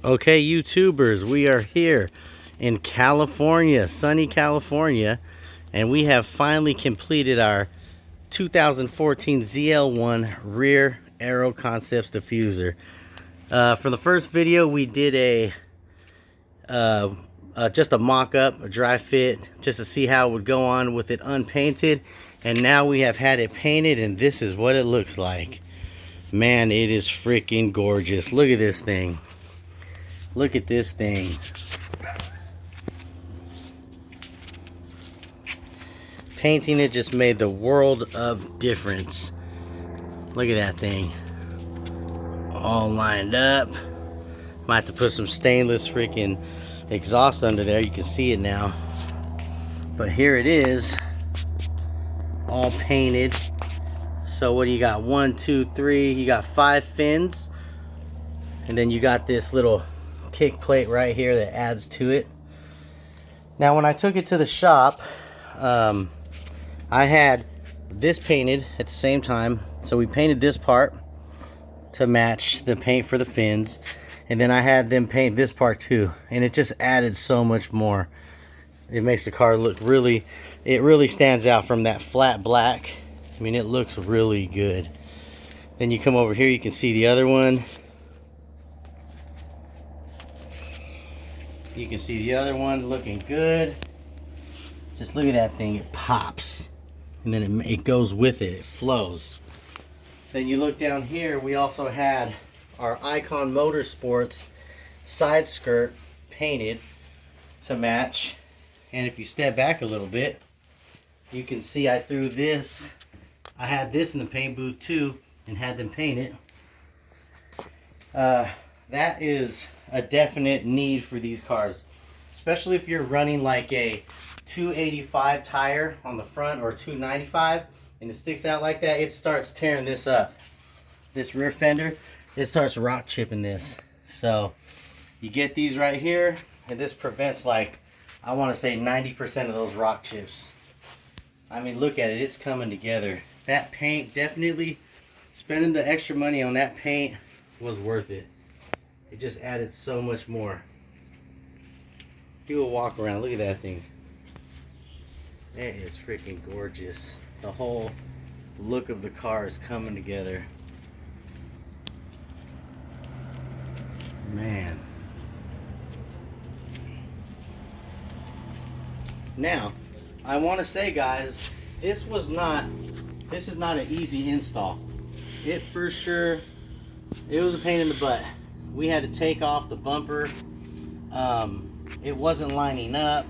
Okay, YouTubers, we are here in California, sunny California, and we have finally completed our 2014 Zl1 rear Aero concepts diffuser. For the first video, we did just a mock-up, a dry fit, just to see how it would go on with it unpainted, and now we have had it painted, and this is what it looks like. Man, it is freaking gorgeous. Look at this thing. Look at this thing. Painting it just made the world of difference. Look at that thing. All lined up. Might have to put some stainless freaking exhaust under there. You can see it now. But here it is. All painted. So what do you got? 1, 2, 3. You got 5 fins. And then you got this little kick plate right here that adds to it. Now when I took it to the shop, I had this painted at the same time. So we painted this part to match the paint for the fins, and then I had them paint this part too, and it just added so much more. It makes the car look really, it really stands out from that flat black. I mean, it looks really good. Then you come over here, you can see the other one. You can see the other one looking good. Just look at that thing, it pops. And then it goes with it, it flows. Then you look down here, we also had our Icon Motorsports side skirt painted to match. And if you step back a little bit, you can see I threw this. I had this in the paint booth too and had them paint it. That is a definite need for these cars, especially if you're running like a 285 tire on the front or 295 and it sticks out like that. It starts tearing this up, this rear fender. It starts rock chipping this. So you get these right here, and this prevents, like, I want to say 90% of those rock chips. I mean, look at it, it's coming together. That paint, definitely spending the extra money on that paint was worth it. It just added so much more. Do a walk around, look at that thing. It is freaking gorgeous. The whole look of the car is coming together. Man. Now, I want to say, guys, this is not an easy install. It for sure, it was a pain in the butt. We had to take off the bumper. It wasn't lining up.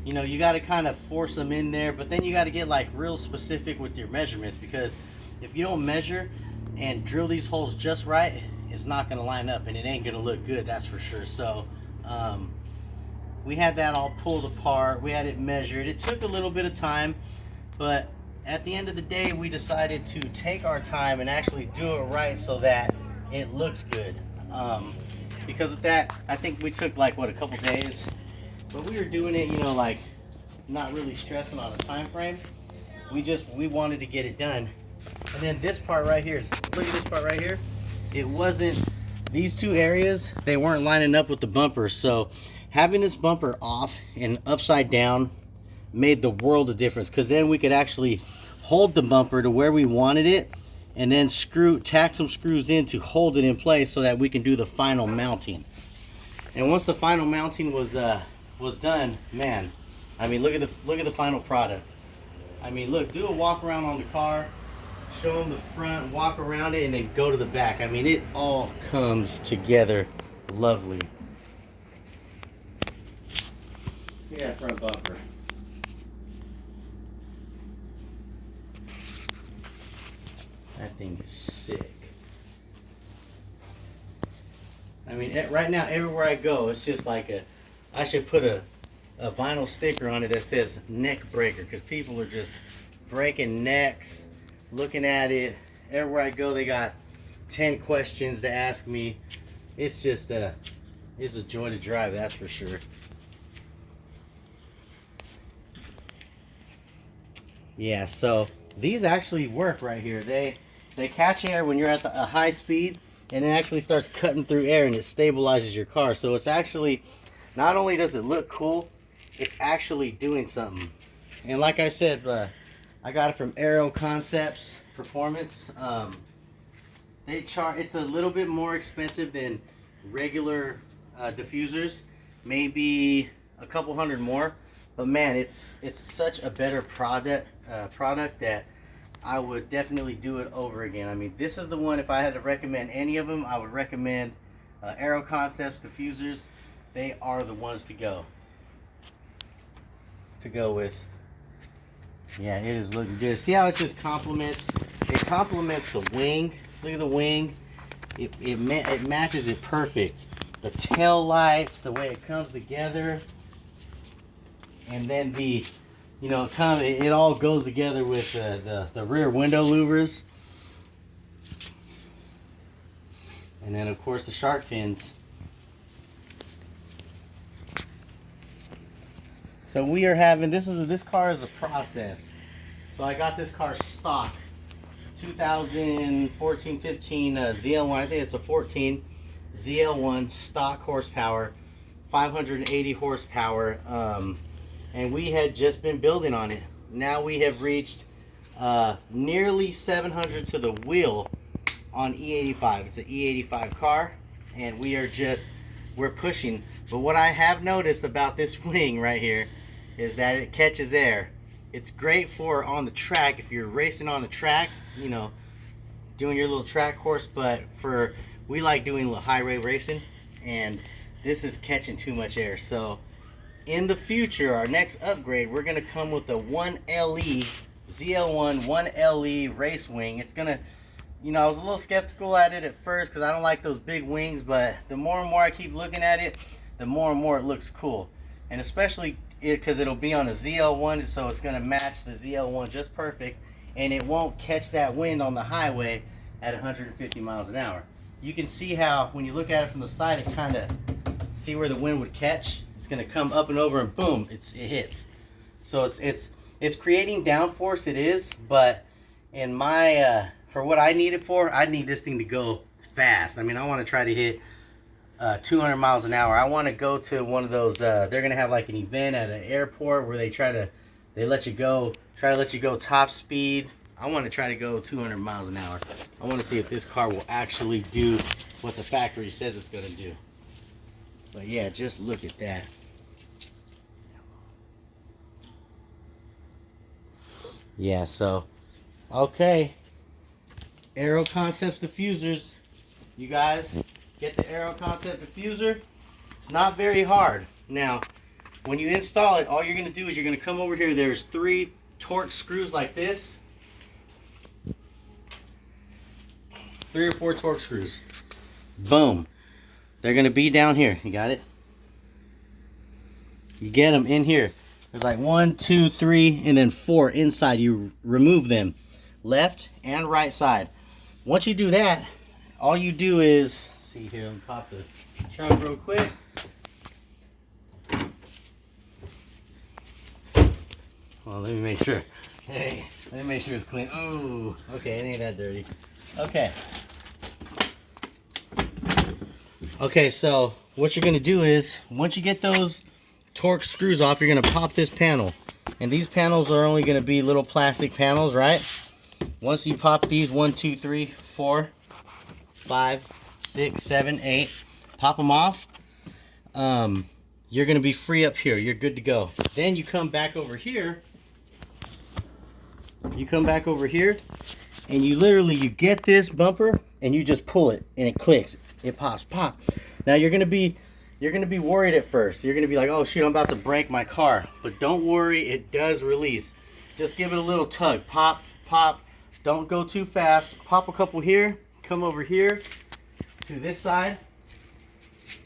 You know, you got to kind of force them in there, but then you got to get like real specific with your measurements, because if you don't measure and drill these holes just right, it's not going to line up and it ain't going to look good, that's for sure. So we had that all pulled apart. We had it measured. It took a little bit of time, but at the end of the day, we decided to take our time and actually do it right so that it looks good. Because with that, I think we took like, what, a couple days? But we were doing it, you know, like not really stressing on a time frame. We wanted to get it done. And then this part right here, look at this part right here. It wasn't, these two areas, they weren't lining up with the bumper. So having this bumper off and upside down made the world of difference, because then we could actually hold the bumper to where we wanted it and then tack some screws in to hold it in place so that we can do the final mounting. And once the final mounting was done, man, I mean, look at the final product. I mean, look, do a walk around on the car, show them the front, walk around it, and then go to the back. I mean, it all comes together lovely. Look at that front bumper. That thing is sick. I mean, right now, everywhere I go, it's just like I should put a vinyl sticker on it that says neck breaker, because people are just breaking necks looking at it. Everywhere I go, they got 10 questions to ask me. It's just it's a joy to drive, that's for sure. Yeah, so these actually work right here. They catch air when you're at a high speed, and it actually starts cutting through air and it stabilizes your car. So it's actually, not only does it look cool, it's actually doing something. And like I said, I got it from Aero Concepts Performance. It's a little bit more expensive than regular diffusers, maybe a couple hundred more, but man, it's such a better product that I would definitely do it over again. I mean, this is the one, if I had to recommend any of them, I would recommend Aero Concepts diffusers. They are the ones to go with. Yeah, it is looking good. See how it just complements? It complements the wing. Look at the wing. It matches it perfect. The tail lights, the way it comes together, and then the, you know, it all goes together with the rear window louvers, and then of course the shark fins. So we are having, this car is a process. So I got this car stock, 2014-15 Zl1. I think it's a 14 Zl1 stock horsepower, 580 horsepower, and we had just been building on it. Now we have reached nearly 700 to the wheel on E85. It's an E85 car, and we're pushing. But what I have noticed about this wing right here is that it catches air. It's great for on the track, if you're racing on the track, you know, doing your little track course, but we like doing a little highway racing, and this is catching too much air. So in the future, our next upgrade, we're gonna come with a 1LE Zl1 1LE race wing. It's gonna, you know, I was a little skeptical at it at first because I don't like those big wings, but the more and more I keep looking at it, the more and more it looks cool. And especially because it'll be on a Zl1, so it's going to match the Zl1 just perfect, and it won't catch that wind on the highway at 150 miles an hour. You can see how, when you look at it from the side, it kind of, see where the wind would catch? It's going to come up and over, and boom, it hits. So it's creating downforce, it is, but in my, for what I need it for, I need this thing to go fast. I mean, I want to try to hit 200 miles an hour. I want to go to one of those, they're going to have like an event at an airport where they try to let you go top speed. I want to try to go 200 miles an hour. I want to see if this car will actually do what the factory says it's going to do. But yeah, just look at that. Yeah, so, okay. Aero Concepts diffusers. You guys, get the Aero Concept diffuser. It's not very hard. Now, when you install it, all you're going to do is you're going to come over here. There's 3 Torx screws like this. 3 or 4 Torx screws. Boom. They're going to be down here. You got it? You get them in here. There's like 1, 2, 3, and then 4 inside. You remove them. Left and right side. Once you do that, all you do is, see here, let me pop the trunk real quick. Well, let me make sure. Hey, let me make sure it's clean. Oh, okay, it ain't that dirty. Okay. Okay, so what you're gonna do is, once you get those Torx screws off, you're gonna pop this panel. And these panels are only gonna be little plastic panels, right? Once you pop these, 1, 2, 3, 4, 5, 6, 7, 8, pop them off, you're gonna be free up here. You're good to go. Then you come back over here. You come back over here, and you get this bumper, and you just pull it, and it clicks. It pops, pop. Now you're gonna be worried at first. You're gonna be like, oh shoot, I'm about to break my car. But don't worry, it does release. Just give it a little tug. Pop, pop. Don't go too fast. Pop a couple here. Come over here to this side.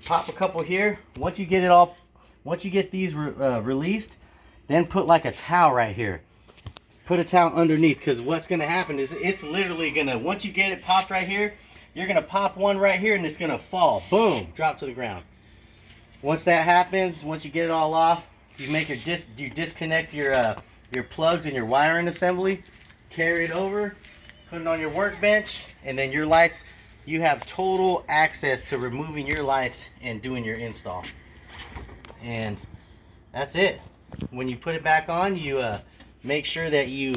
Pop a couple here. Once you get these released, then put like a towel right here. Put a towel underneath, because what's gonna happen is it's literally gonna, once you get it popped right here, you're gonna pop one right here and it's gonna fall. Boom, drop to the ground. Once that happens, once you get it all off, you disconnect your plugs and your wiring assembly, carry it over, put it on your workbench, and then your lights you have total access to removing your lights and doing your install. And that's it. When you put it back on, you make sure that you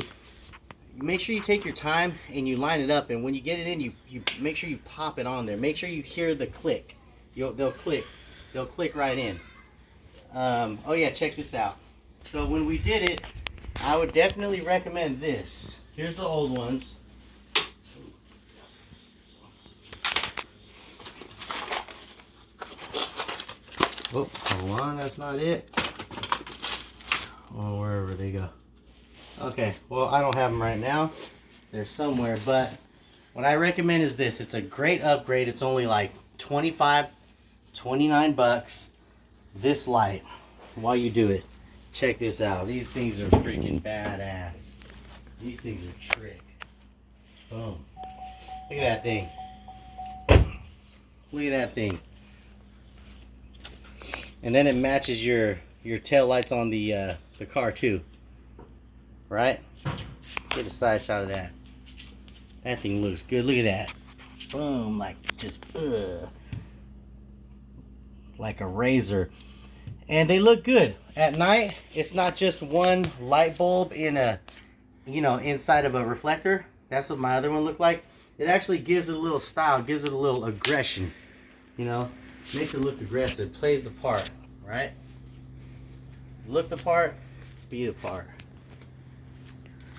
take your time and you line it up. And when you get it in, you make sure you pop it on there. Make sure you hear the click. They'll click right in. Oh yeah, check this out. So when we did it, I would definitely recommend this. Here's the old ones. Oh, hold on, that's not it. Oh, wherever they go. Okay, well, I don't have them right now. They're somewhere, but what I recommend is this. It's a great upgrade. It's only like 25, 29 bucks. This light, while you do it, check this out. These things are freaking badass. These things are trick. Boom. Look at that thing. Look at that thing. And then it matches your tail lights on the car too. Right? Get a side shot of that. That thing looks good. Look at that. Boom, like just like a razor. And they look good. At night, it's not just one light bulb in a, inside of a reflector. That's what my other one looked like. It actually gives it a little style, gives it a little aggression. Makes it look aggressive, plays the part, right? Look the part, be the part.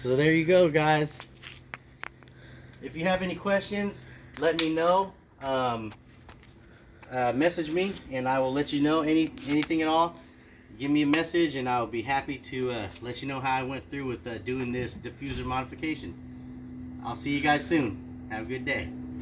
So there you go, guys. If you have any questions, let me know. Message me and I will let you know anything at all. Give me a message and I'll be happy to let you know how I went through with doing this diffuser modification. I'll see you guys soon. Have a good day.